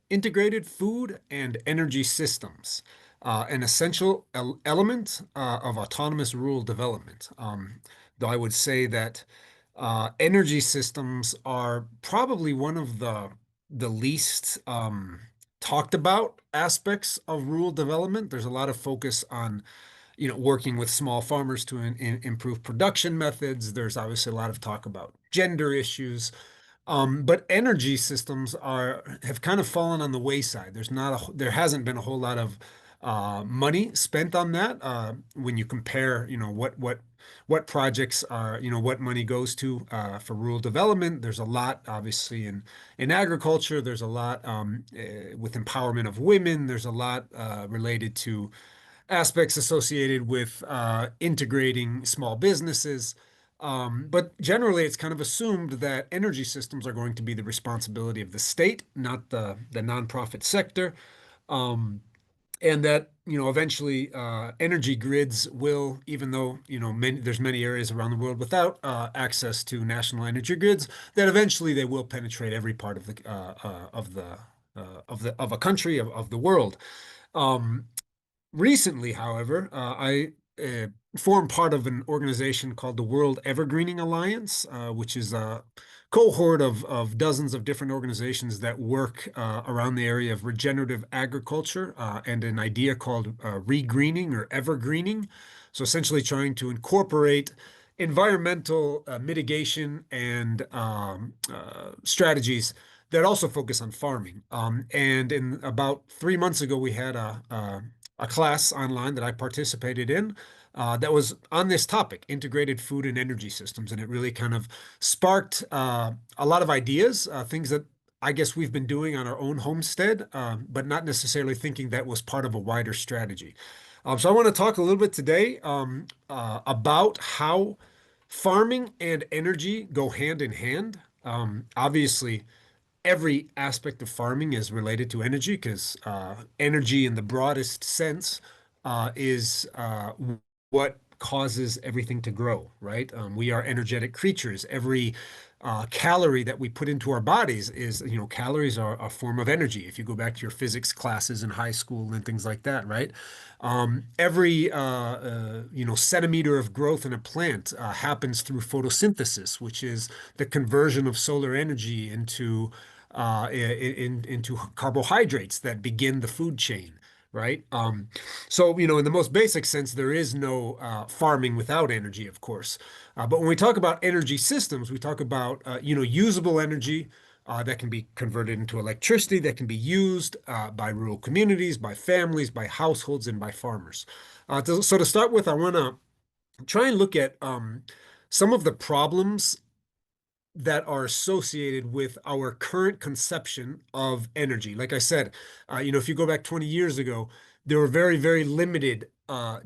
integrated food and energy systems, an essential element of autonomous rural development. Though I would say that energy systems are probably one of the least talked about aspects of rural development. There's a lot of focus on working with small farmers to improve production methods. There's obviously a lot of talk about gender issues. But energy systems have kind of fallen on the wayside. There hasn't been a whole lot of money spent on that. When you compare, what projects are, what money goes to for rural development. There's a lot, obviously, in agriculture. There's a lot with empowerment of women. There's a lot related to aspects associated with integrating small businesses. But generally, it's kind of assumed that energy systems are going to be the responsibility of the state, not the nonprofit sector. Um, and that, eventually energy grids will, even though, there's many areas around the world without access to national energy grids, that eventually they will penetrate every part of a country, of the world. Um, Recently, however, I formed part of an organization called the World Evergreening Alliance, which is a cohort of dozens of different organizations that work around the area of regenerative agriculture and an idea called regreening or evergreening. So essentially trying to incorporate environmental mitigation and strategies that also focus on farming. And in about 3 months ago, we had a class online that I participated in that was on this topic, integrated food and energy systems. And it really kind of sparked a lot of ideas, things that I guess we've been doing on our own homestead, but not necessarily thinking that was part of a wider strategy. So I want to talk a little bit today about how farming and energy go hand in hand. Obviously, every aspect of farming is related to energy because energy in the broadest sense is what causes everything to grow, right? We are energetic creatures. Every calorie that we put into our bodies is, calories are a form of energy. If you go back to your physics classes in high school and things like that, right? Every centimeter of growth in a plant happens through photosynthesis, which is the conversion of solar energy into carbohydrates that begin the food chain, right? So, in the most basic sense, there is no farming without energy, of course. But when we talk about energy systems, we talk about, usable energy that can be converted into electricity that can be used by rural communities, by families, by households, and by farmers. So to start with, I want to try and look at some of the problems that are associated with our current conception of energy. Like I said, if you go back 20 years ago, there were very, very limited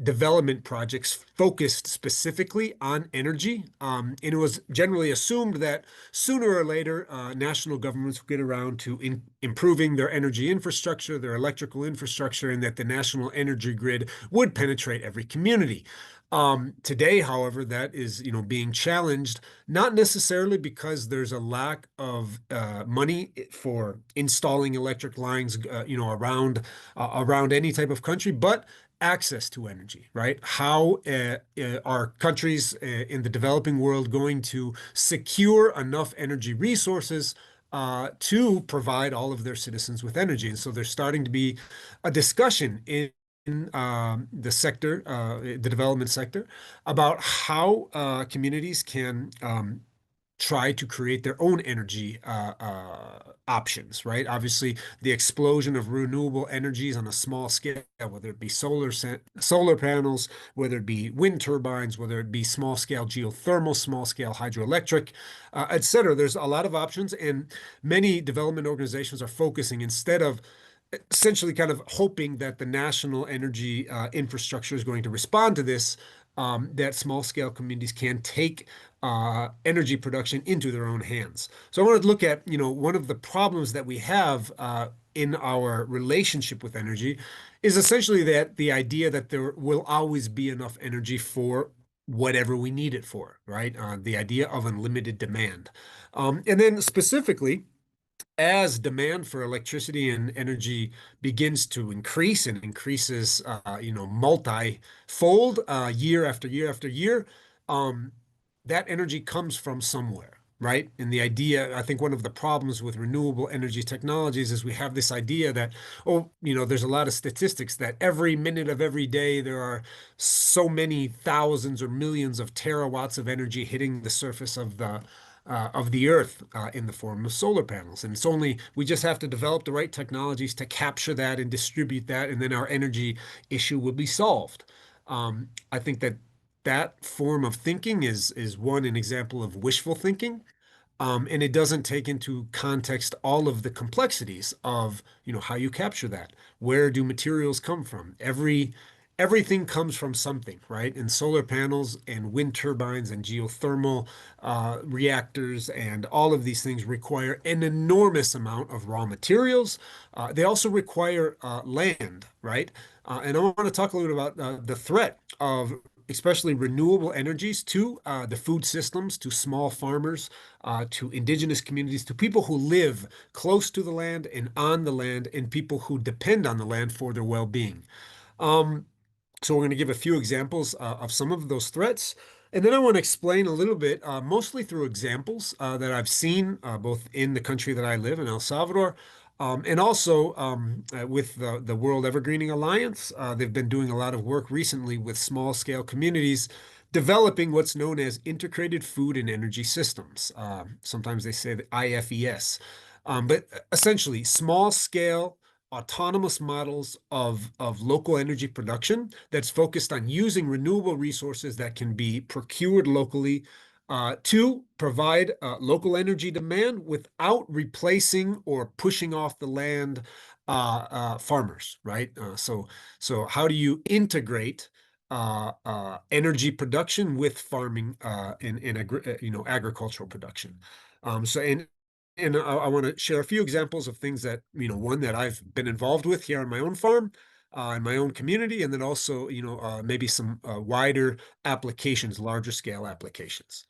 development projects focused specifically on energy. And it was generally assumed that sooner or later, national governments would get around to improving their energy infrastructure, their electrical infrastructure, and that the national energy grid would penetrate every community. Today, however, that is, being challenged, not necessarily because there's a lack of money for installing electric lines, around any type of country, but access to energy, right? How are countries in the developing world going to secure enough energy resources to provide all of their citizens with energy? And so there's starting to be a discussion in the development sector, about how communities can try to create their own energy options, right? Obviously, the explosion of renewable energies on a small scale, whether it be solar panels, whether it be wind turbines, whether it be small scale geothermal, small scale hydroelectric, et cetera. There's a lot of options, and many development organizations are focusing, instead of essentially kind of hoping that the national energy infrastructure is going to respond to this, that small scale communities can take energy production into their own hands. So I wanted to look at, one of the problems that we have in our relationship with energy is essentially that the idea that there will always be enough energy for whatever we need it for, right? The idea of unlimited demand. And then specifically, as demand for electricity and energy begins to increase and increases, multi-fold year after year after year, um, that energy comes from somewhere, right? And the idea, I think one of the problems with renewable energy technologies is we have this idea that, oh, there's a lot of statistics that every minute of every day there are so many thousands or millions of terawatts of energy hitting the surface of the earth in the form of solar panels. And it's only, we just have to develop the right technologies to capture that and distribute that, and then our energy issue will be solved. I think that that form of thinking is an example of wishful thinking. And it doesn't take into context all of the complexities of, how you capture that. Where do materials come from? Everything comes from something, right? And solar panels and wind turbines and geothermal reactors and all of these things require an enormous amount of raw materials. They also require land, right? And I want to talk a little bit about the threat of especially renewable energies to the food systems, to small farmers, to indigenous communities, to people who live close to the land and on the land, and people who depend on the land for their well-being. Um, so we're going to give a few examples of some of those threats. And then I want to explain a little bit, mostly through examples that I've seen both in the country that I live in, El Salvador, and also with the World Evergreening Alliance. They've been doing a lot of work recently with small scale communities developing what's known as integrated food and energy systems. Sometimes they say the IFES. But essentially, small scale autonomous models of local energy production that's focused on using renewable resources that can be procured locally to provide local energy demand without replacing or pushing off the land farmers, right? So how do you integrate energy production with farming in agricultural production? And I want to share a few examples of things that, one that I've been involved with here on my own farm, in my own community, and then also, maybe some wider applications, larger scale applications.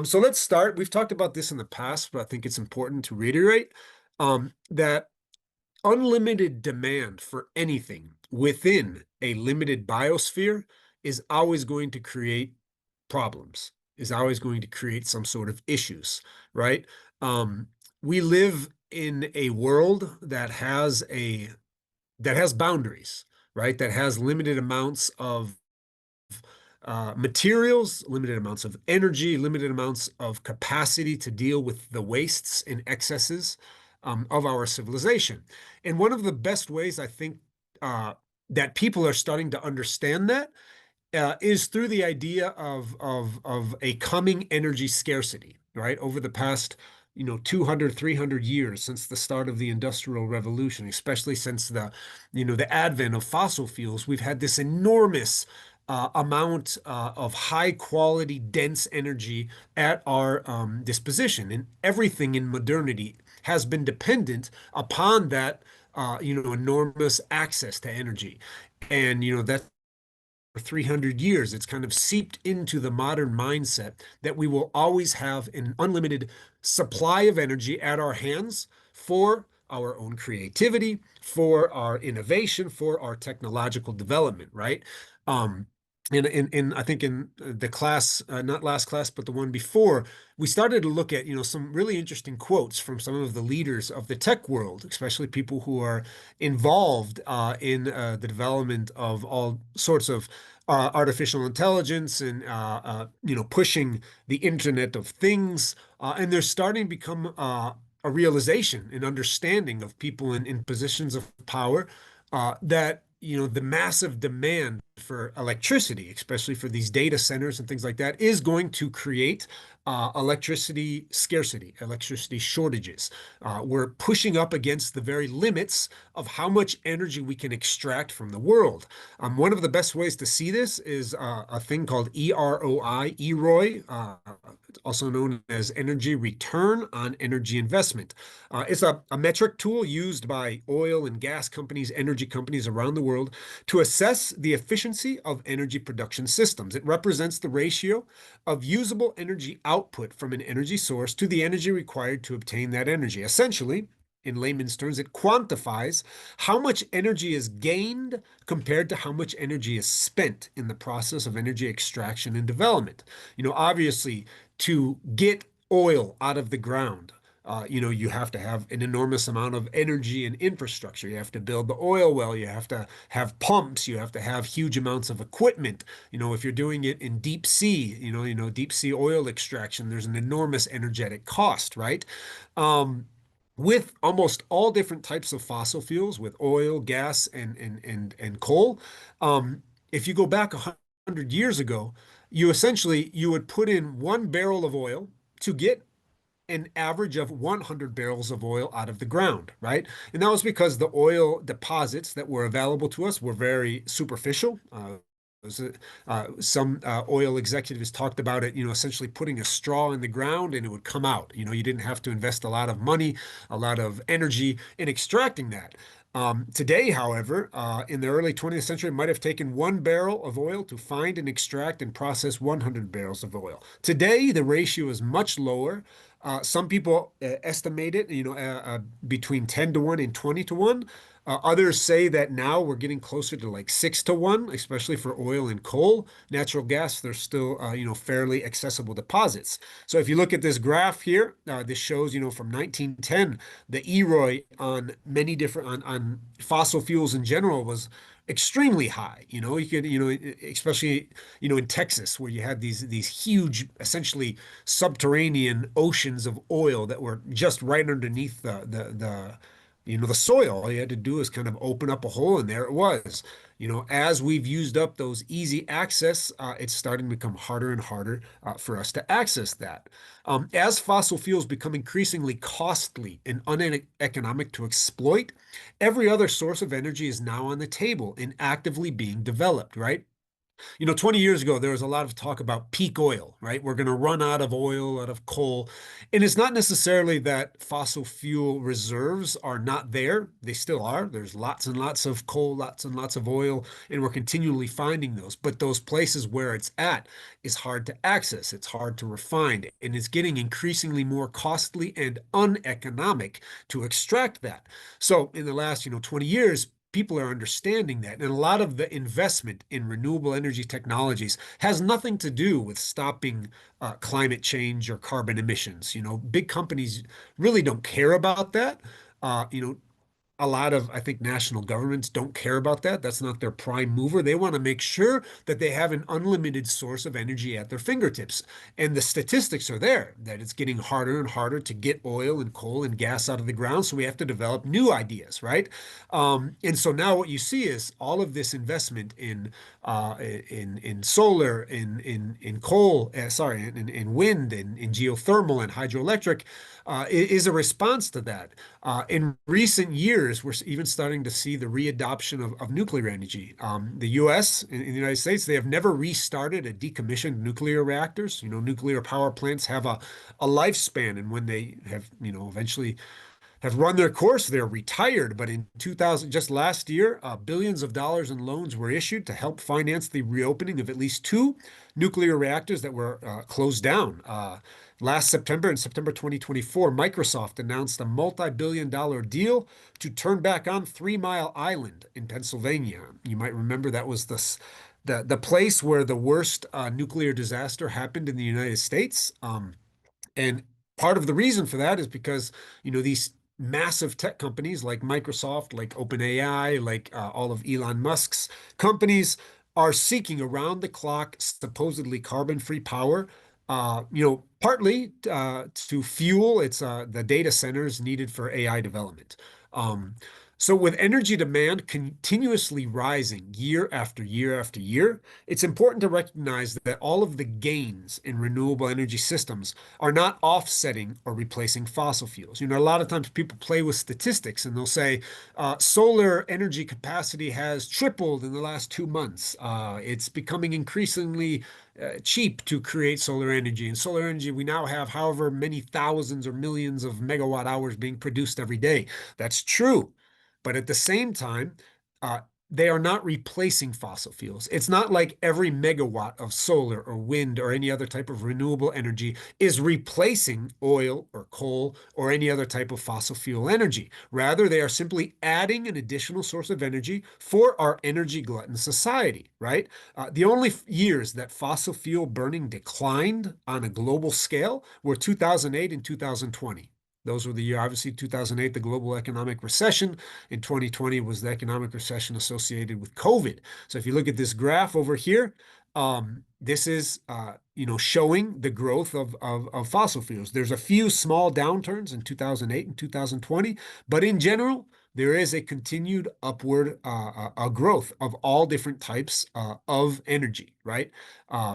So let's start. We've talked about this in the past, but I think it's important to reiterate that unlimited demand for anything within a limited biosphere is always going to create problems, is always going to create some sort of issues, right? Um, we live in a world that has boundaries, right? That has limited amounts of materials, limited amounts of energy, limited amounts of capacity to deal with the wastes and excesses of our civilization. And one of the best ways I think uh, that people are starting to understand that is through the idea of a coming energy scarcity, right? Over the past, 200, 300 years since the start of the Industrial Revolution, especially since the advent of fossil fuels, we've had this enormous amount of high quality, dense energy at our disposition. And everything in modernity has been dependent upon that, enormous access to energy. And, that's for 300 years, it's kind of seeped into the modern mindset that we will always have an unlimited supply of energy at our hands for our own creativity, for our innovation, for our technological development, right? Um, and I think in the class, not last class, but the one before, we started to look at, some really interesting quotes from some of the leaders of the tech world, especially people who are involved in the development of all sorts of artificial intelligence and pushing the Internet of Things, and they're starting to become a realization and understanding of people in positions of power that the massive demand for electricity, especially for these data centers and things like that, is going to create electricity scarcity, electricity shortages. We're pushing up against the very limits of how much energy we can extract from the world. One of the best ways to see this is a thing called EROI, also known as energy return on energy investment. It's a metric tool used by oil and gas companies, energy companies around the world to assess the efficiency efficiency of energy production systems. It represents the ratio of usable energy output from an energy source to the energy required to obtain that energy. Essentially, in layman's terms, it quantifies how much energy is gained compared to how much energy is spent in the process of energy extraction and development. Obviously, to get oil out of the ground, you have to have an enormous amount of energy and infrastructure. You have to build the oil well. You have to have pumps. You have to have huge amounts of equipment. If you're doing it in deep sea, deep sea oil extraction, there's an enormous energetic cost, right? Um, with almost all different types of fossil fuels, with oil, gas, and coal, um, if you go back 100 years ago, you would put in 1 barrel of oil to get an average of 100 barrels of oil out of the ground, right? And that was because the oil deposits that were available to us were very superficial. Some oil executives talked about it, essentially putting a straw in the ground and it would come out. You didn't have to invest a lot of money, a lot of energy in extracting that. Today, however, in the early 20th century, it might have taken 1 barrel of oil to find and extract and process 100 barrels of oil. Today, the ratio is much lower. Some people estimate it, between 10 to 1 and 20 to 1. Others say that now we're getting closer to like 6 to 1, especially for oil and coal. Natural gas, they're still, fairly accessible deposits. So if you look at this graph here, this shows, from 1910, the EROI on many different, on fossil fuels in general was extremely high. You could, especially, in Texas, where you had these huge, essentially subterranean oceans of oil that were just right underneath the soil. All you had to do is kind of open up a hole, and there it was. As we've used up those easy access, it's starting to become harder and harder for us to access that. As fossil fuels become increasingly costly and uneconomic to exploit, every other source of energy is now on the table and actively being developed, right? 20 years ago, there was a lot of talk about peak oil, right? We're going to run out of oil, out of coal. And it's not necessarily that fossil fuel reserves are not there. They still are. There's lots and lots of coal, lots and lots of oil, and we're continually finding those. But those places where it's at is hard to access. It's hard to refine, and it's getting increasingly more costly and uneconomic to extract that. So in the last, 20 years, people are understanding that. And a lot of the investment in renewable energy technologies has nothing to do with stopping climate change or carbon emissions. Big companies really don't care about that. A lot of, I think, national governments don't care about that. That's not their prime mover. They want to make sure that they have an unlimited source of energy at their fingertips. And the statistics are there that it's getting harder and harder to get oil and coal and gas out of the ground. So we have to develop new ideas, right? And so now what you see is all of this investment in solar, in coal, in wind, in geothermal and hydroelectric is a response to that. In recent years, we're even starting to see the readoption of nuclear energy. The U.S. in the United States, they have never restarted a decommissioned nuclear reactors. Nuclear power plants have a lifespan, and when they have, eventually have run their course. They're retired, but in 2000, just last year, billions of dollars in loans were issued to help finance the reopening of at least two nuclear reactors that were closed down. Last September, in September 2024, Microsoft announced a multi-billion-dollar deal to turn back on 3 Mile Island in Pennsylvania. You might remember that was the place where the worst nuclear disaster happened in the United States. And part of the reason for that is because, these massive tech companies like Microsoft, like OpenAI, like all of Elon Musk's companies are seeking around the clock, supposedly carbon-free power, partly to fuel the data centers needed for AI development. Um, so with energy demand continuously rising year after year after year, it's important to recognize that all of the gains in renewable energy systems are not offsetting or replacing fossil fuels. A lot of times people play with statistics and they'll say solar energy capacity has tripled in the last 2 months. It's becoming increasingly cheap to create solar energy. And solar energy, we now have however many thousands or millions of megawatt hours being produced every day. That's true. But at the same time, uh, they are not replacing fossil fuels. It's not like every megawatt of solar or wind or any other type of renewable energy is replacing oil or coal or any other type of fossil fuel energy. Rather, they are simply adding an additional source of energy for our energy glutton society, right? The only years that fossil fuel burning declined on a global scale were 2008 and 2020. Those were the year, obviously, 2008, the global economic recession. In 2020 was the economic recession associated with COVID. So if you look at this graph over here, this is showing the growth of fossil fuels. There's a few small downturns in 2008 and 2020, but in general, there is a continued upward growth of all different types of energy, right?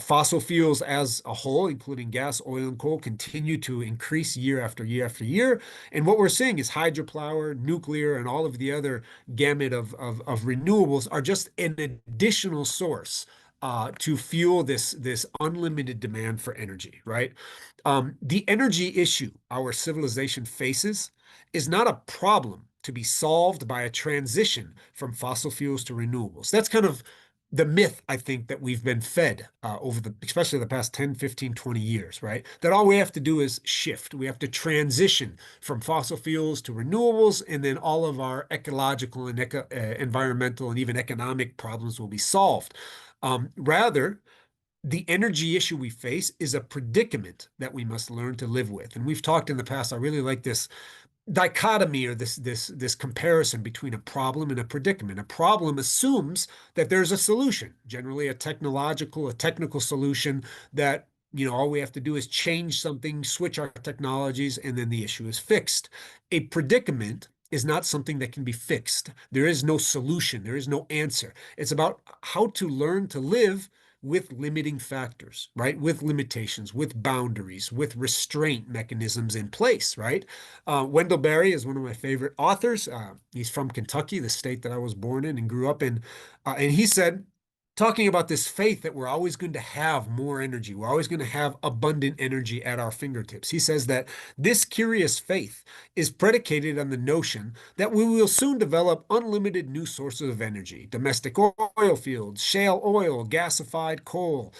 Fossil fuels as a whole, including gas, oil, and coal, continue to increase year after year after year. And what we're seeing is hydropower, nuclear, and all of the other gamut of renewables are just an additional source to fuel this unlimited demand for energy, right? The energy issue our civilization faces is not a problem to be solved by a transition from fossil fuels to renewables. That's kind of the myth, I think, that we've been fed over especially the past 10, 15, 20 years, right? That all we have to do is shift. We have to transition from fossil fuels to renewables, and then all of our ecological and environmental and even economic problems will be solved. Rather, the energy issue we face is a predicament that we must learn to live with. And we've talked in the past, I really like this dichotomy or this comparison between a problem and a predicament. A problem assumes that there's a solution, generally a technical solution that all we have to do is change something, switch our technologies, and then the issue is fixed. A predicament is not something that can be fixed. There is no solution. There is no answer. It's about how to learn to live with limiting factors, right? With limitations, with boundaries, with restraint mechanisms in place, right? Wendell Berry is one of my favorite authors. He's from Kentucky, the state that I was born in and grew up in. And he said, talking about this faith that we're always going to have more energy, we're always going to have abundant energy at our fingertips. He says that this curious faith is predicated on the notion that we will soon develop unlimited new sources of energy, domestic oil fields, shale oil, gasified coal,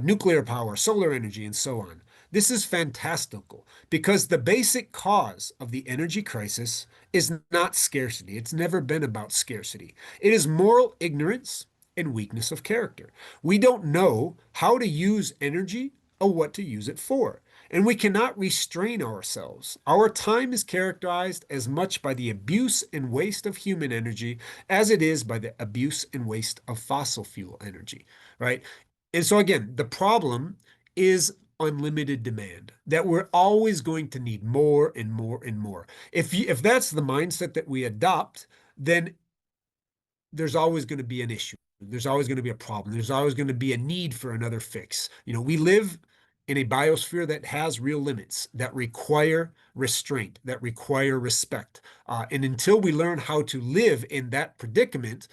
nuclear power, solar energy, and so on. This is fantastical because the basic cause of the energy crisis is not scarcity. It's never been about scarcity. It is moral ignorance and weakness of character. We don't know how to use energy or what to use it for. And we cannot restrain ourselves. Our time is characterized as much by the abuse and waste of human energy as it is by the abuse and waste of fossil fuel energy, right? And so again, the problem is unlimited demand, that we're always going to need more and more and more. If that's the mindset that we adopt, then there's always going to be an issue. There's always going to be a problem. There's always going to be a need for another fix. We live in a biosphere that has real limits that require restraint, that require respect. And until we learn how to live in that predicament,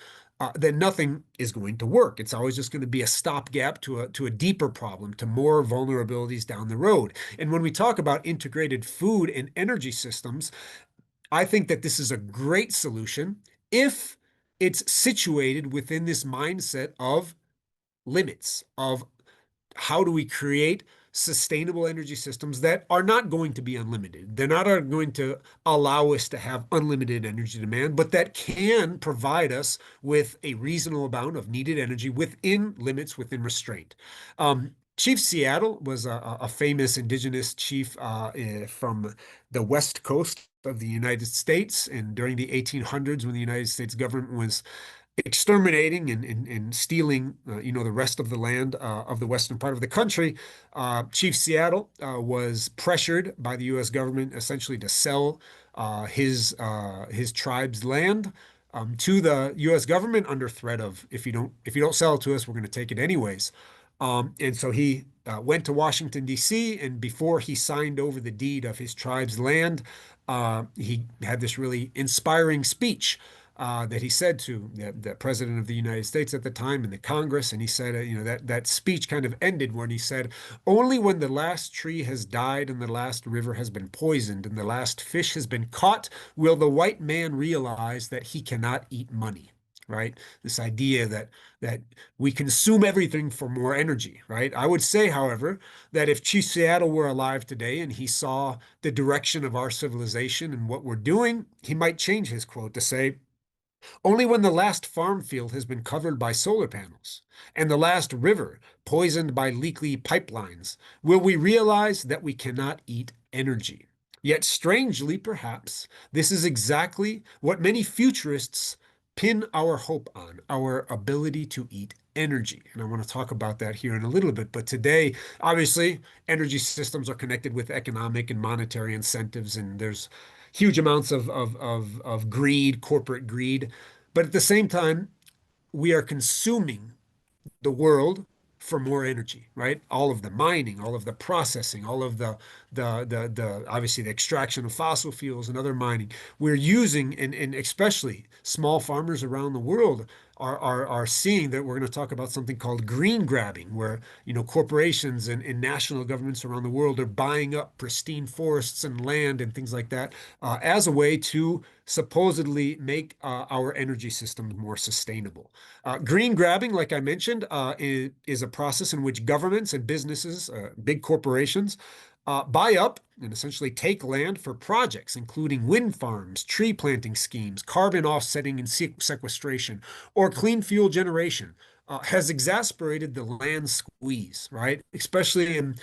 then nothing is going to work. It's always just going to be a stopgap to a deeper problem, to more vulnerabilities down the road. And when we talk about integrated food and energy systems, I think that this is a great solution if it's situated within this mindset of limits, of how do we create sustainable energy systems that are not going to be unlimited. They're not going to allow us to have unlimited energy demand, but that can provide us with a reasonable amount of needed energy within limits, within restraint. Chief Seattle was a famous indigenous chief from the West Coast of the United States. And during the 1800s, when the United States government was exterminating and stealing, the rest of the land of the western part of the country, Chief Seattle was pressured by the U.S. government essentially to sell his tribe's land to the U.S. government under threat of if you don't sell it to us, we're going to take it anyways. And so he went to Washington, D.C., and before he signed over the deed of his tribe's land, he had this really inspiring speech that he said to the president of the United States at the time and the Congress. And he said, that speech kind of ended when he said, only when the last tree has died and the last river has been poisoned and the last fish has been caught will the white man realize that he cannot eat money. right? This idea that we consume everything for more energy, right? I would say, however, that if Chief Seattle were alive today and he saw the direction of our civilization and what we're doing, he might change his quote to say, only when the last farm field has been covered by solar panels and the last river poisoned by leaky pipelines will we realize that we cannot eat energy. Yet, strangely, perhaps, this is exactly what many futurists pin our hope on, our ability to eat energy. And I want to talk about that here in a little bit. But today, obviously, energy systems are connected with economic and monetary incentives, and there's huge amounts of greed, corporate greed. But at the same time, we are consuming the world for more energy, right? All of the mining, all of the processing, all of the obviously the extraction of fossil fuels and other mining. We're using, and especially small farmers around the world are seeing that we're going to talk about something called green grabbing, where corporations and national governments around the world are buying up pristine forests and land and things like that as a way to supposedly make our energy systems more sustainable. Green grabbing, like I mentioned, is a process in which governments and businesses, big corporations, buy up and essentially take land for projects, including wind farms, tree planting schemes, carbon offsetting and sequestration, or clean fuel generation, has exacerbated the land squeeze, right? Especially in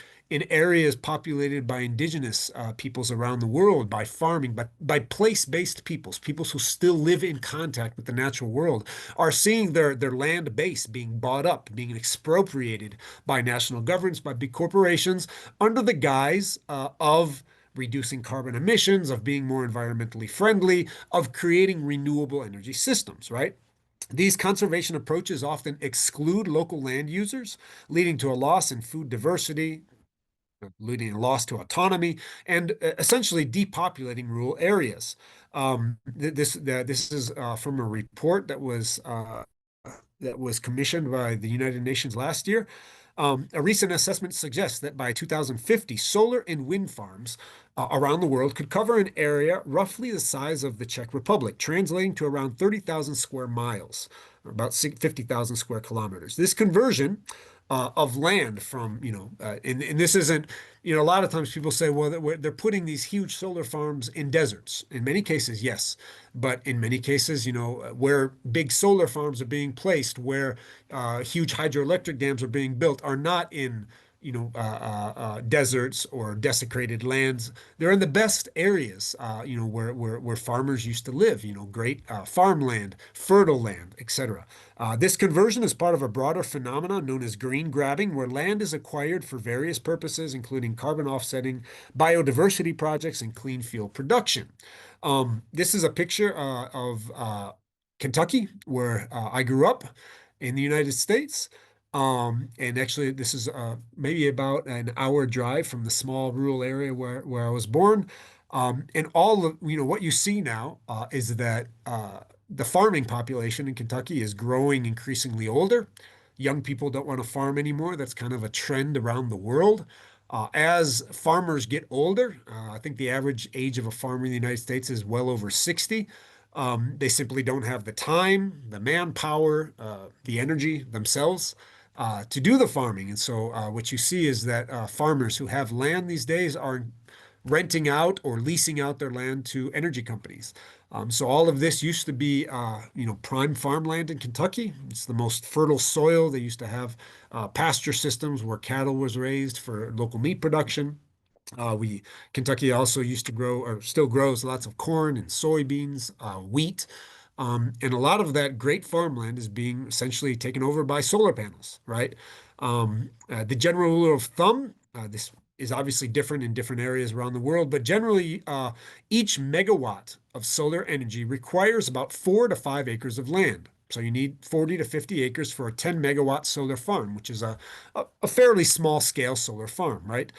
areas populated by indigenous peoples around the world, by farming, by place-based peoples, peoples who still live in contact with the natural world, are seeing their land base being bought up, being expropriated by national governments, by big corporations, under the guise of reducing carbon emissions, of being more environmentally friendly, of creating renewable energy systems, right? These conservation approaches often exclude local land users, leading to a loss in food diversity, leading a loss to autonomy, and essentially depopulating rural areas. This is from a report that was commissioned by the United Nations last year. A recent assessment suggests that by 2050, solar and wind farms around the world could cover an area roughly the size of the Czech Republic, translating to around 30,000 square miles, or about 50,000 square kilometers. This conversion of land from, and this isn't, a lot of times people say, well, they're putting these huge solar farms in deserts. In many cases, yes. But in many cases, where big solar farms are being placed, where huge hydroelectric dams are being built, are not in deserts or desecrated lands. They're in the best areas, where farmers used to live, great farmland, fertile land, etc. This conversion is part of a broader phenomenon known as green grabbing, where land is acquired for various purposes, including carbon offsetting, biodiversity projects, and clean fuel production. This is a picture of Kentucky, where I grew up in the United States. And actually, this is maybe about an hour drive from the small rural area where I was born. And all of, what you see now is that the farming population in Kentucky is growing increasingly older. Young people don't want to farm anymore. That's kind of a trend around the world. As farmers get older, I think the average age of a farmer in the United States is well over 60. They simply don't have the time, the manpower, the energy themselves to do the farming. And so what you see is that farmers who have land these days are renting out or leasing out their land to energy companies. So all of this used to be, prime farmland in Kentucky. It's the most fertile soil. They used to have pasture systems where cattle was raised for local meat production. Kentucky also used to grow, or still grows, lots of corn and soybeans, wheat. And a lot of that great farmland is being essentially taken over by solar panels, right? The general rule of thumb, this is obviously different in different areas around the world, but generally, each megawatt of solar energy requires about 4 to 5 acres of land. So you need 40 to 50 acres for a 10 megawatt solar farm, which is a fairly small scale solar farm, right?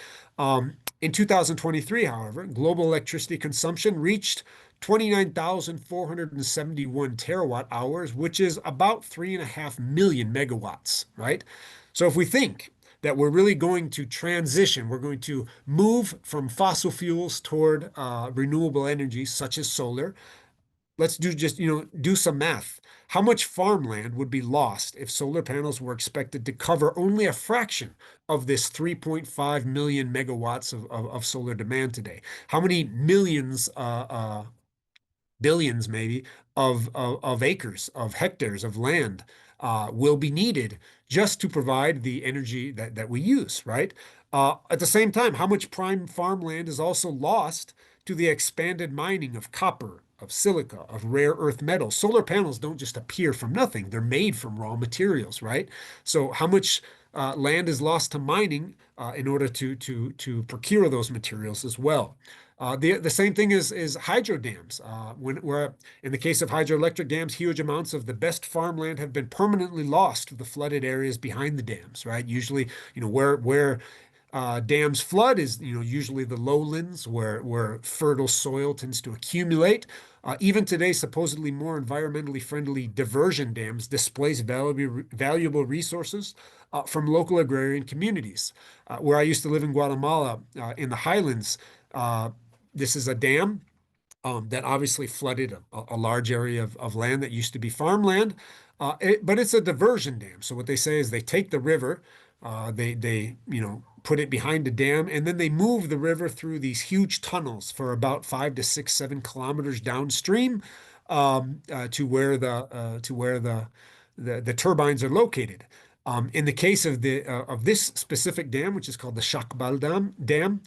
In 2023, however, global electricity consumption reached 29,471 terawatt hours, which is about 3.5 million megawatts, right? So if we think that we're really going to transition, we're going to move from fossil fuels toward renewable energies such as solar, let's do some math. How much farmland would be lost if solar panels were expected to cover only a fraction of this 3.5 million megawatts of solar demand today? How many millions, billions maybe, of acres, of hectares of land will be needed just to provide the energy that we use, right? At the same time, how much prime farmland is also lost to the expanded mining of copper, of silica, of rare earth metals? Solar panels don't just appear from nothing, they're made from raw materials, right? So, how much land is lost to mining in order to procure those materials as well? The same thing is hydro dams. Where in the case of hydroelectric dams, huge amounts of the best farmland have been permanently lost to the flooded areas behind the dams, right? Usually, where dams flood is, usually the lowlands where fertile soil tends to accumulate. Even today, supposedly more environmentally friendly diversion dams displace valuable resources from local agrarian communities. Where I used to live in Guatemala, in the highlands, uh, this is a dam that obviously flooded a large area of land that used to be farmland. But it's a diversion dam. So what they say is they take the river, they put it behind a dam, and then they move the river through these huge tunnels for about 5 to 6, 7 kilometers downstream, to where the turbines are located. In the case of this specific dam, which is called the Shakbal Dam,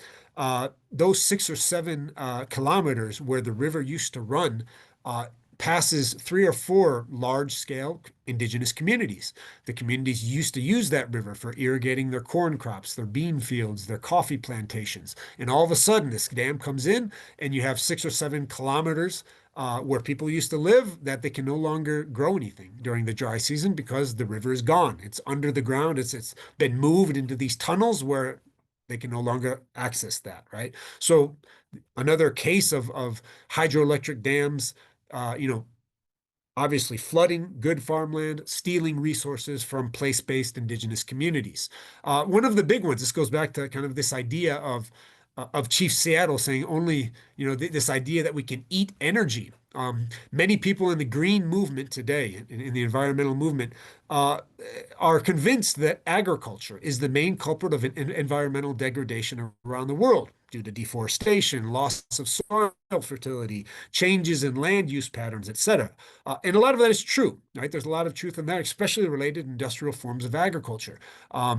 those 6 or 7 kilometers where the river used to run passes 3 or 4 large-scale indigenous communities. The communities used to use that river for irrigating their corn crops, their bean fields, their coffee plantations. And all of a sudden, this dam comes in, and you have 6 or 7 kilometers where people used to live that they can no longer grow anything during the dry season because the river is gone. It's under the ground. It's been moved into these tunnels where they can no longer access that, right? So another case of hydroelectric dams, uh, you know, obviously flooding good farmland, stealing resources from place-based indigenous communities. One of the big ones, this goes back to kind of this idea of Chief Seattle saying only, this idea that we can eat energy. Many people in the green movement today, in the environmental movement, uh, are convinced that agriculture is the main culprit of environmental degradation around the world due to deforestation, loss of soil fertility, changes in land use patterns, etc. And a lot of that is true, right? There's a lot of truth in that, especially related to industrial forms of agriculture.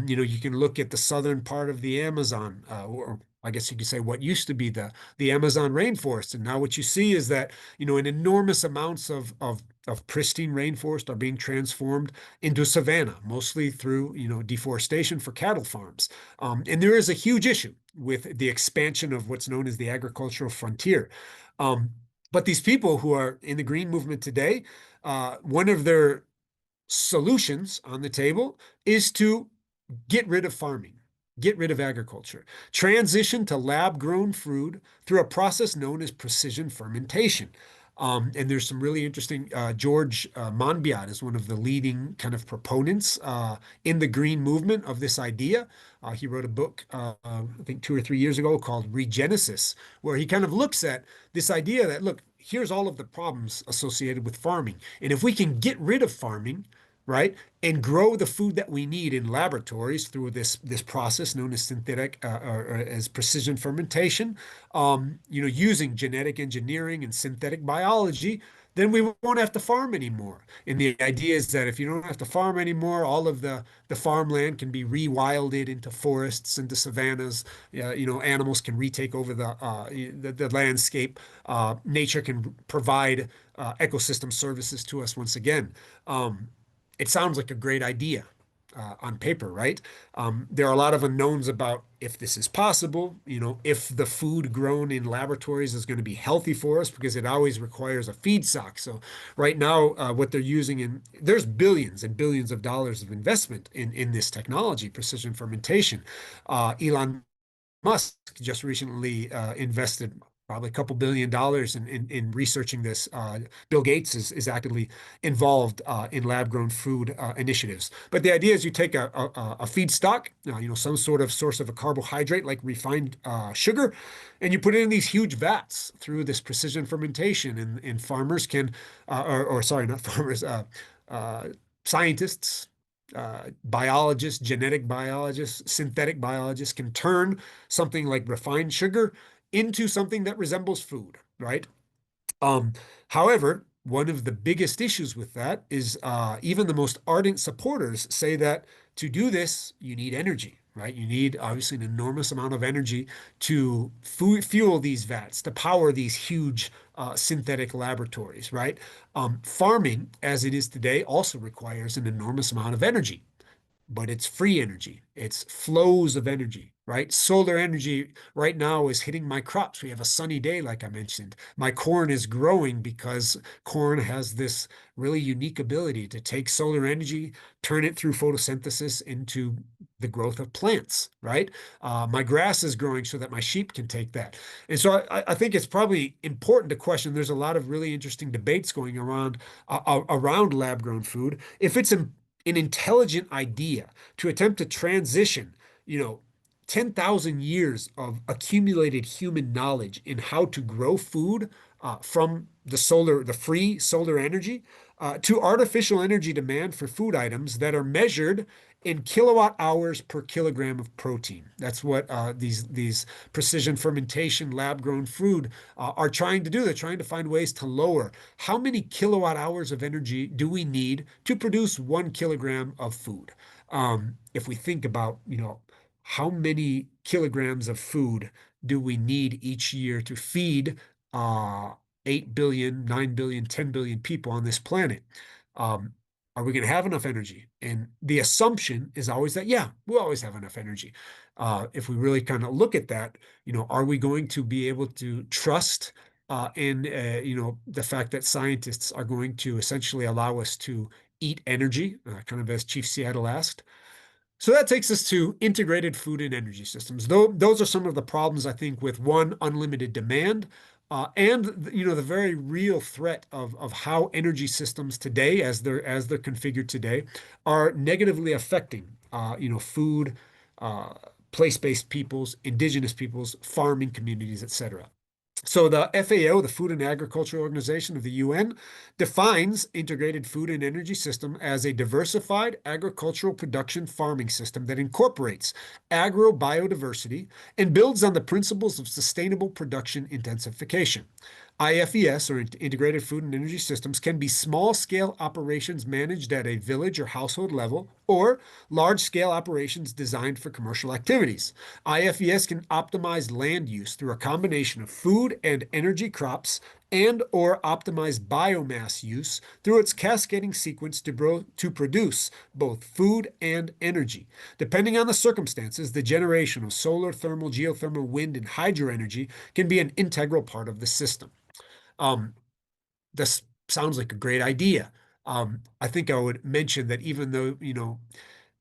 You can look at the southern part of the Amazon, or I guess you could say what used to be the Amazon rainforest, and now what you see is that an enormous amounts of pristine rainforest are being transformed into savanna, mostly through deforestation for cattle farms. And there is a huge issue with the expansion of what's known as the agricultural frontier. Um, but these people who are in the green movement today, one of their solutions on the table is to get rid of farming, get rid of agriculture, transition to lab grown food through a process known as precision fermentation. And there's some really interesting, George Monbiot is one of the leading kind of proponents in the green movement of this idea. He wrote a book, I think 2 or 3 years ago, called Regenesis, where he kind of looks at this idea that, look, here's all of the problems associated with farming. And if we can get rid of farming, right, and grow the food that we need in laboratories through this process known as synthetic or as precision fermentation, using genetic engineering and synthetic biology, then we won't have to farm anymore. And the idea is that if you don't have to farm anymore, all of the farmland can be rewilded into forests, into savannas. Animals can retake over the landscape. Nature can provide ecosystem services to us once again. It sounds like a great idea on paper, right? There are a lot of unknowns about if this is possible, if the food grown in laboratories is going to be healthy for us because it always requires a feedstock. So right now, what they're using there's billions and billions of dollars of investment in this technology, precision fermentation. Elon Musk just recently invested probably a couple $1 billion in researching this. Bill Gates is actively involved in lab-grown food initiatives. But the idea is you take a feedstock, some sort of source of a carbohydrate like refined sugar, and you put it in these huge vats through this precision fermentation, and farmers can, or sorry, not farmers, uh, scientists, biologists, genetic biologists, synthetic biologists can turn something like refined sugar into something that resembles food, right? Um, However, one of the biggest issues with that is even the most ardent supporters say that to do this, you need energy, right? You need obviously an enormous amount of energy to fuel these vats, to power these huge synthetic laboratories, right? Farming, as it is today, also requires an enormous amount of energy, but it's free energy. It's flows of energy, right? Solar energy right now is hitting my crops. We have a sunny day, like I mentioned. My corn is growing because corn has this really unique ability to take solar energy, turn it through photosynthesis into the growth of plants, right? My grass is growing so that my sheep can take that. And so I think it's probably important to question. There's a lot of really interesting debates going around lab grown food. If it's an intelligent idea to attempt to transition, you know, 10,000 years of accumulated human knowledge in how to grow food from the free solar energy to artificial energy demand for food items that are measured in kilowatt hours per kilogram of protein. That's what these precision fermentation lab grown food are trying to do. They're trying to find ways to lower how many kilowatt hours of energy do we need to produce 1 kilogram of food. If we think about, how many kilograms of food do we need each year to feed uh, 8 billion, 9 billion, 10 billion people on this planet? Um, are we going to have enough energy? And the assumption is always that, yeah, we'll always have enough energy. If we really kind of look at that, are we going to be able to trust in, the fact that scientists are going to essentially allow us to eat energy, kind of as Chief Seattle asked? So that takes us to integrated food and energy systems. Though those are some of the problems I think with one, unlimited demand, and the very real threat of how energy systems today, as they're configured today, are negatively affecting food, uh, place-based peoples, indigenous peoples, farming communities, etc. So the FAO, the Food and Agriculture Organization of the UN, defines integrated food and energy system as a diversified agricultural production farming system that incorporates agrobiodiversity and builds on the principles of sustainable production intensification. IFES, or Integrated Food and Energy Systems, can be small-scale operations managed at a village or household level, or large-scale operations designed for commercial activities. IFES can optimize land use through a combination of food and energy crops and/or optimize biomass use through its cascading sequence to produce both food and energy. Depending on the circumstances, the generation of solar, thermal, geothermal, wind, and hydro energy can be an integral part of the system. Um, this sounds like a great idea. I think I would mention that even though,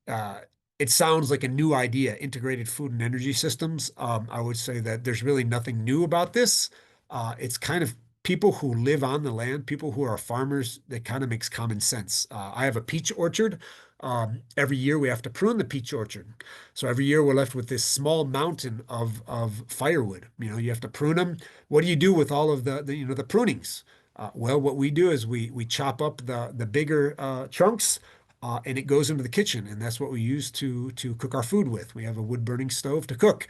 uh, it sounds like a new idea, integrated food and energy systems, I would say that there's really nothing new about this. It's kind of people who live on the land, people who are farmers, that kind of makes common sense. I have a peach orchard. Every year we have to prune the peach orchard. So every year we're left with this small mountain of firewood. You have to prune them. What do you do with all of the prunings? Well, what we do is we chop up the bigger chunks, and it goes into the kitchen, and that's what we use to cook our food with. We have a wood burning stove to cook.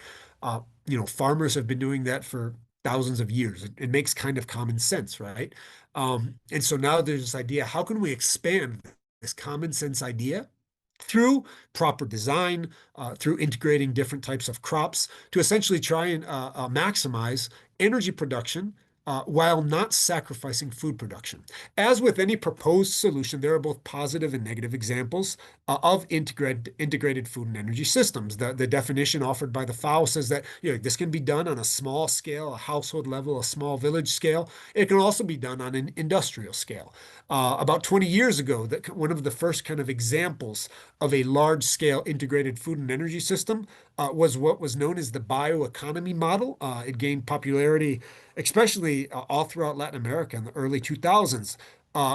Farmers have been doing that for thousands of years. It makes kind of common sense, right? And so now there's this idea: how can we expand this common sense idea through proper design, through integrating different types of crops to essentially try and maximize energy production while not sacrificing food production? As with any proposed solution, there are both positive and negative examples of integrated food and energy systems. The definition offered by the FAO says that this can be done on a small scale, a household level, a small village scale. It can also be done on an industrial scale. About 20 years ago, one of the first kind of examples of a large-scale integrated food and energy system was what was known as the bioeconomy model. It gained popularity, especially all throughout Latin America in the early 2000s,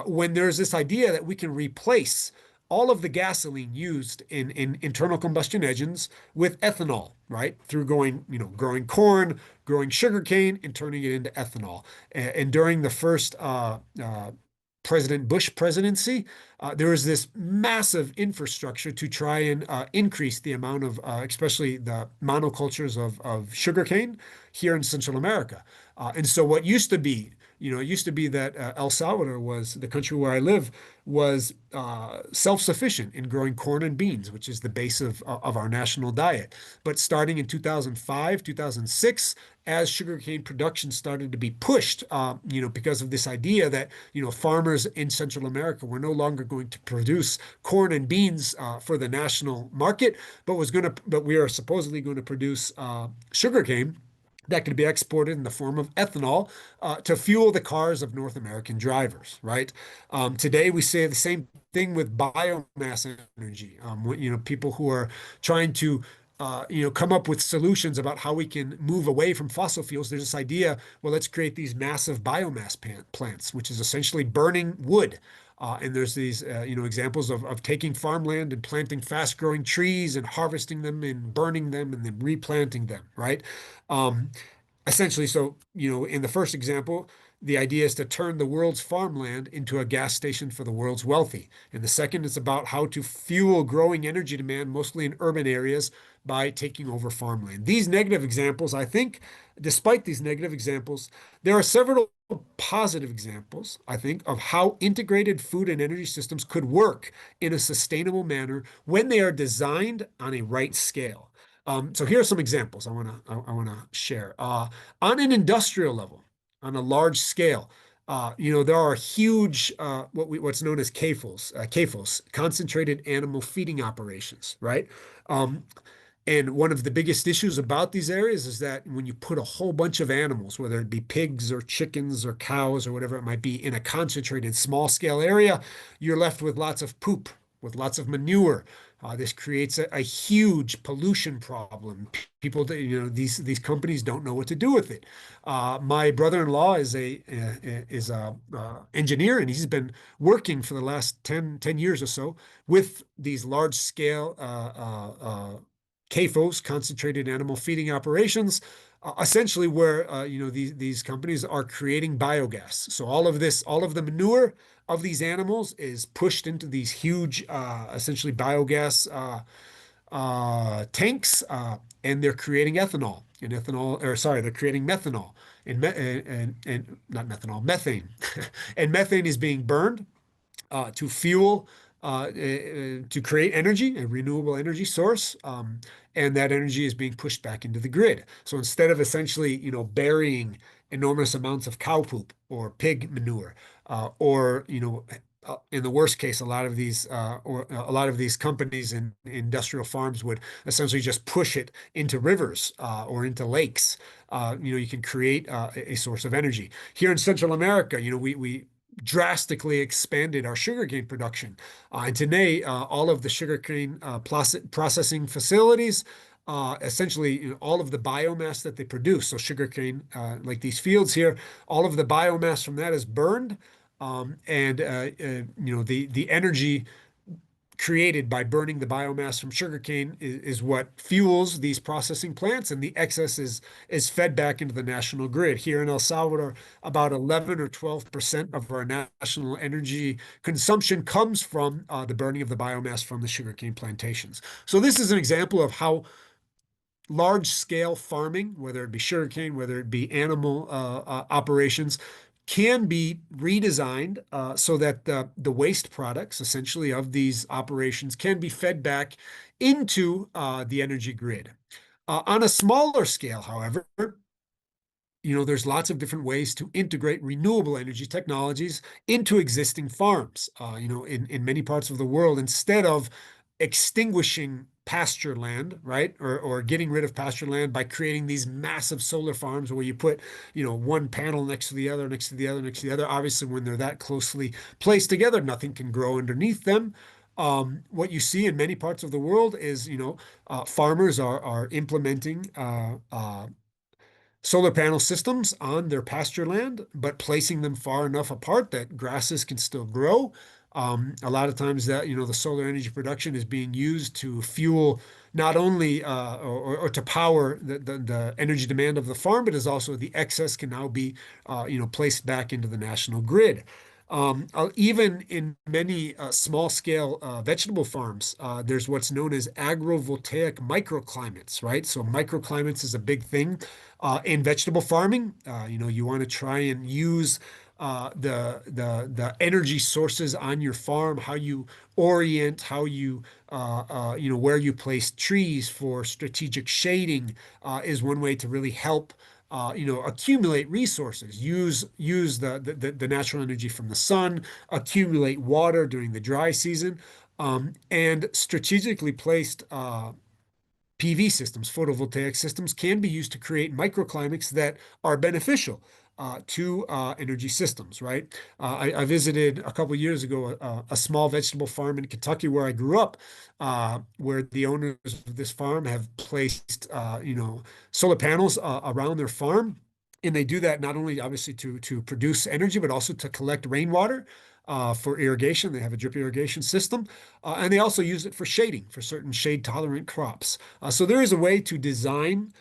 when there's this idea that we can replace all of the gasoline used in internal combustion engines with ethanol, right? Through growing corn, growing sugarcane, and turning it into ethanol. And during the first President Bush presidency, there was this massive infrastructure to try and increase the amount of, especially the monocultures of sugarcane here in Central America. And so what used to be, it used to be that El Salvador was the country where I live was self-sufficient in growing corn and beans, which is the base of our national diet. But starting in 2005, 2006, as sugarcane production started to be pushed, because of this idea that, farmers in Central America were no longer going to produce corn and beans for the national market, but we are supposedly going to produce sugarcane that could be exported in the form of ethanol to fuel the cars of North American drivers, right? Today, we say the same thing with biomass energy. People who are trying to come up with solutions about how we can move away from fossil fuels. There's this idea, well, let's create these massive biomass plants, which is essentially burning wood. And there's these, examples of taking farmland and planting fast-growing trees and harvesting them and burning them and then replanting them, right? Um, Essentially, so, in the first example, the idea is to turn the world's farmland into a gas station for the world's wealthy. In the second, it's about how to fuel growing energy demand, mostly in urban areas, by taking over farmland. These negative examples, I think, despite these negative examples, there are several positive examples, I think, of how integrated food and energy systems could work in a sustainable manner when they are designed on a right scale. So here are some examples I want to share. On an industrial level, on a large scale, there are huge what's known as CAFOs, concentrated animal feeding operations, right? Um, and one of the biggest issues about these areas is that when you put a whole bunch of animals, whether it be pigs or chickens or cows or whatever it might be, in a concentrated small scale area, you're left with lots of poop, with lots of manure. This creates a huge pollution problem. People, these companies don't know what to do with it. My brother-in-law is a engineer, and he's been working for the last 10 years or so with these large scale CAFOs, concentrated animal feeding operations, essentially where these companies are creating biogas. So all of the manure of these animals is pushed into these huge, essentially biogas tanks, and they're creating ethanol. And ethanol, or sorry, they're creating methanol and not methanol, methane, and methane is being burned to fuel, to create energy, a renewable energy source, and that energy is being pushed back into the grid. So instead of essentially, burying enormous amounts of cow poop or pig manure, or in the worst case, a lot of these companies and industrial farms would essentially just push it into rivers or into lakes. You can create a source of energy. Here in Central America, we drastically expanded our sugarcane production. And today, all of the sugarcane processing facilities, essentially, all of the biomass that they produce, so sugarcane, like these fields here, all of the biomass from that is burned. And the energy created by burning the biomass from sugarcane is what fuels these processing plants, and the excess is fed back into the national grid. Here in El Salvador, about 11 or 12% of our national energy consumption comes from the burning of the biomass from the sugarcane plantations. So this is an example of how large scale farming, whether it be sugarcane, whether it be animal operations, can be redesigned so that the waste products, essentially, of these operations can be fed back into the energy grid. On a smaller scale, however, there's lots of different ways to integrate renewable energy technologies into existing farms, in many parts of the world, instead of extinguishing pasture land, right? Or getting rid of pasture land by creating these massive solar farms where you put, one panel next to the other, next to the other, next to the other. Obviously, when they're that closely placed together, nothing can grow underneath them. What you see in many parts of the world is, farmers are implementing solar panel systems on their pasture land, but placing them far enough apart that grasses can still grow. A lot of times that, the solar energy production is being used to fuel not only or to power the energy demand of the farm, but is also the excess can now be, placed back into the national grid. Even in many small scale vegetable farms, there's what's known as agrovoltaic microclimates, right? So microclimates is a big thing in vegetable farming. You want to try and use the energy sources on your farm, how you orient, how you where you place trees for strategic shading is one way to really help accumulate resources, use the natural energy from the sun, accumulate water during the dry season, and strategically placed PV systems, photovoltaic systems, can be used to create microclimates that are beneficial to energy systems, right? I visited a couple years ago a small vegetable farm in Kentucky where I grew up, where the owners of this farm have placed, solar panels around their farm. And they do that not only obviously to produce energy, but also to collect rainwater for irrigation. They have a drip irrigation system, and they also use it for shading for certain shade tolerant crops. So there is a way to design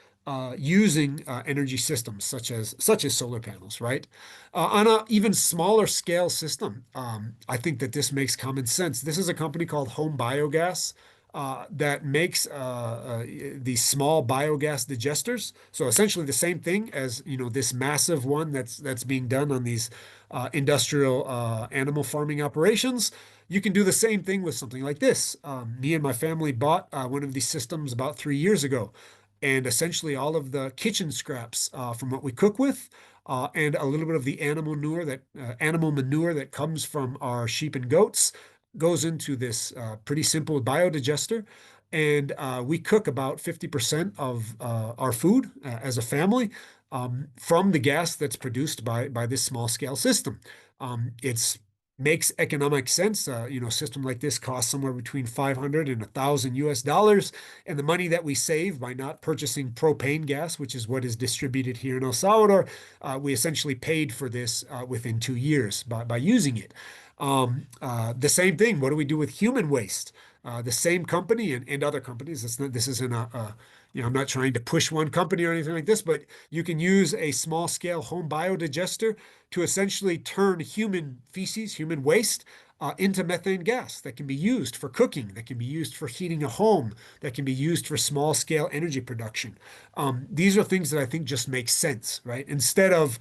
using energy systems such as solar panels, right? On a even smaller scale system, I think that this makes common sense. This is a company called Home Biogas. That makes these small biogas digesters. So essentially the same thing as this massive one that's being done on these industrial animal farming operations. You can do the same thing with something like this. Me and my family bought one of these systems about 3 years ago, and essentially all of the kitchen scraps from what we cook with, and a little bit of the animal manure that comes from our sheep and goats goes into this pretty simple biodigester. And we cook about 50% of our food as a family from the gas that's produced by this small scale system. It's makes economic sense. A system like this costs somewhere between 500 and 1,000 US dollars. And the money that we save by not purchasing propane gas, which is what is distributed here in El Salvador, we essentially paid for this within 2 years by using it. The same thing, what do we do with human waste? The same company and other companies. This isn't I'm not trying to push one company or anything like this, but you can use a small scale home biodigester to essentially turn human feces, human waste, into methane gas that can be used for cooking, that can be used for heating a home, that can be used for small scale energy production. These are things that I think just make sense, right? Instead of,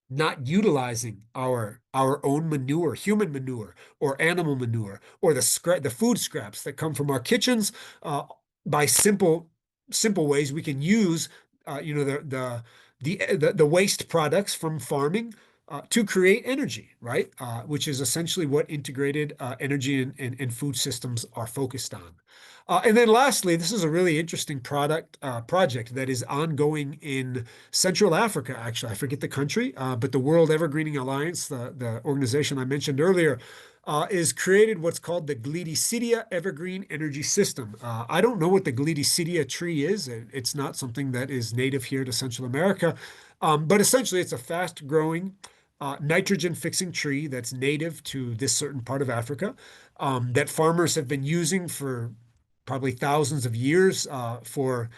not utilizing our own manure, human manure or animal manure, or the food scraps that come from our kitchens, uh, by simple ways we can use the waste products from farming to create energy, right? Which is essentially what integrated energy and food systems are focused on. And then lastly, this is a really interesting project that is ongoing in Central Africa, actually. I forget the country, but the World Evergreening Alliance, the organization I mentioned earlier, is created what's called the Glidicidia Evergreen Energy System. I don't know what the Glidicidia tree is. It's not something that is native here to Central America, but essentially it's a fast-growing nitrogen-fixing tree that's native to this certain part of Africa, that farmers have been using for probably thousands of years for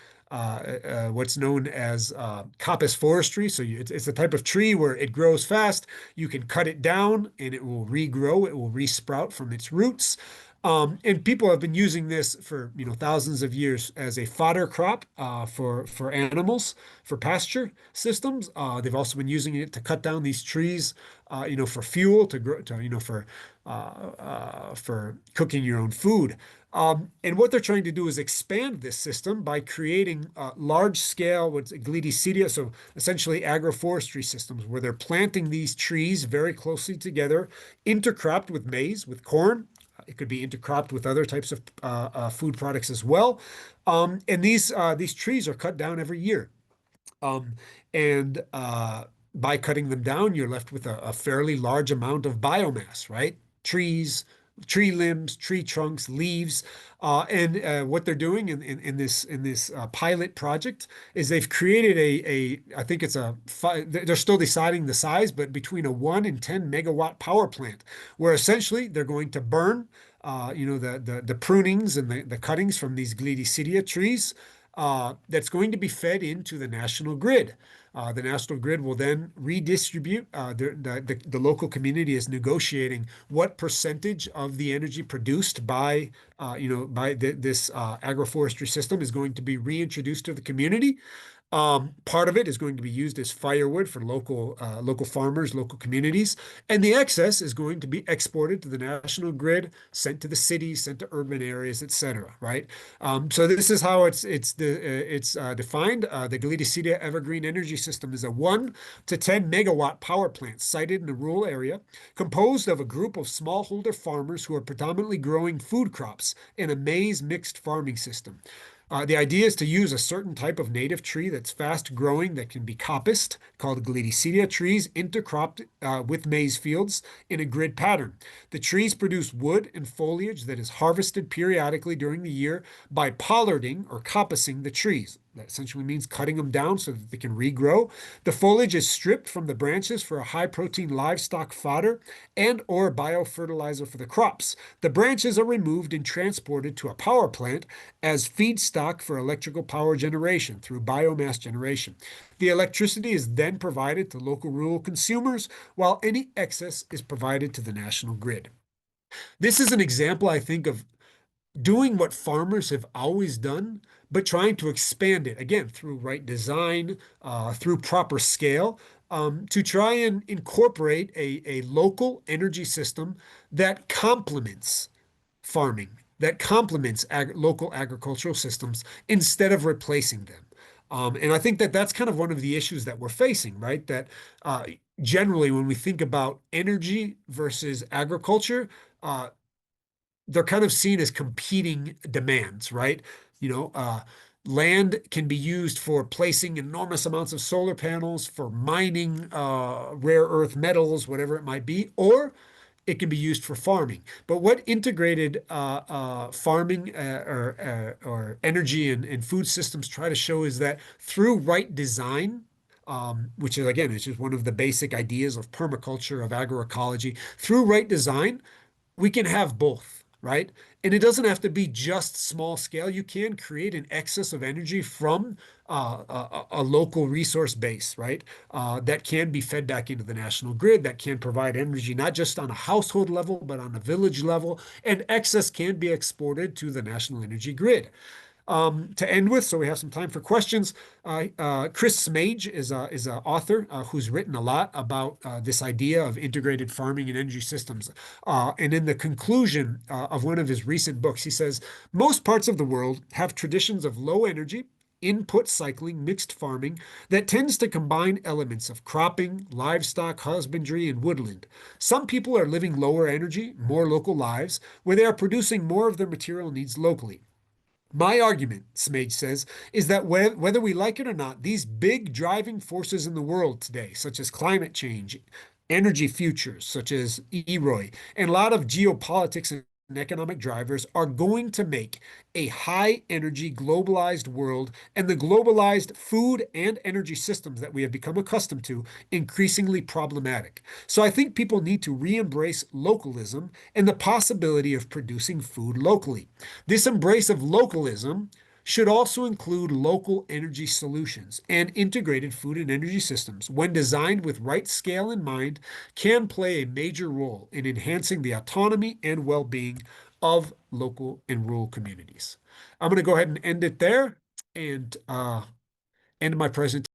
what's known as coppice forestry. So it's a type of tree where it grows fast. You can cut it down and it will regrow. It will resprout from its roots. And people have been using this for thousands of years as a fodder crop for animals, for pasture systems. They've also been using it to cut down these trees, for fuel, to grow, for cooking your own food. And what they're trying to do is expand this system by creating large scale, what's glidicidia, so essentially agroforestry systems, where they're planting these trees very closely together, intercropped with maize, with corn. It could be intercropped with other types of food products as well. And these trees are cut down every year. Um, and by cutting them down, you're left with a fairly large amount of biomass, right? Trees, tree limbs, tree trunks, leaves, and what they're doing in this pilot project is they've created I think it's they're still deciding the size, but between a 1 and 10 megawatt power plant, where essentially they're going to burn, the prunings and the cuttings from these gledicidea trees. That's going to be fed into the national grid. The national grid will then redistribute. The local community is negotiating what percentage of the energy produced by this agroforestry system is going to be reintroduced to the community. Part of it is going to be used as firewood for local farmers, local communities, and the excess is going to be exported to the national grid, sent to the cities, sent to urban areas, etc. Right? So this is how it's defined. The Galicidia Evergreen Energy System is a 1 to 10 megawatt power plant sited in a rural area, composed of a group of smallholder farmers who are predominantly growing food crops in a maize mixed farming system. The idea is to use a certain type of native tree that's fast growing that can be coppiced, called gledicedia trees, intercropped with maize fields in a grid pattern. The trees produce wood and foliage that is harvested periodically during the year by pollarding or coppicing the trees. That essentially means cutting them down so that they can regrow. The foliage is stripped from the branches for a high protein livestock fodder and or biofertilizer for the crops. The branches are removed and transported to a power plant as feedstock for electrical power generation through biomass generation. The electricity is then provided to local rural consumers, while any excess is provided to the national grid. This is an example, I think, of doing what farmers have always done, but trying to expand it again through right design, through proper scale, to try and incorporate a local energy system that complements farming, that complements local agricultural systems instead of replacing them. And I think that that's kind of one of the issues that we're facing, right? That generally, when we think about energy versus agriculture, uh, they're kind of seen as competing demands, right? You know, land can be used for placing enormous amounts of solar panels, for mining rare earth metals, whatever it might be, or it can be used for farming. But what integrated farming or energy and food systems try to show is that through right design, which is again, it's just one of the basic ideas of permaculture, of agroecology, through right design, we can have both, right? And it doesn't have to be just small scale. You can create an excess of energy from a local resource base, right? That can be fed back into the national grid, that can provide energy not just on a household level, but on a village level. And excess can be exported to the national energy grid. To end with, so we have some time for questions. Chris Smage is an author who's written a lot about this idea of integrated farming and energy systems. And in the conclusion of one of his recent books, he says, most parts of the world have traditions of low energy, input cycling, mixed farming that tends to combine elements of cropping, livestock, husbandry, and woodland. Some people are living lower energy, more local lives, where they are producing more of their material needs locally. My argument, Smage says, is that whether we like it or not, these big driving forces in the world today, such as climate change, energy futures, such as EROI, and a lot of geopolitics and economic drivers, are going to make a high energy globalized world and the globalized food and energy systems that we have become accustomed to increasingly problematic. So I think people need to re-embrace localism and the possibility of producing food locally. This embrace of localism should also include local energy solutions, and integrated food and energy systems, when designed with right scale in mind, can play a major role in enhancing the autonomy and well-being of local and rural communities. I'm going to go ahead and end it there and end my presentation.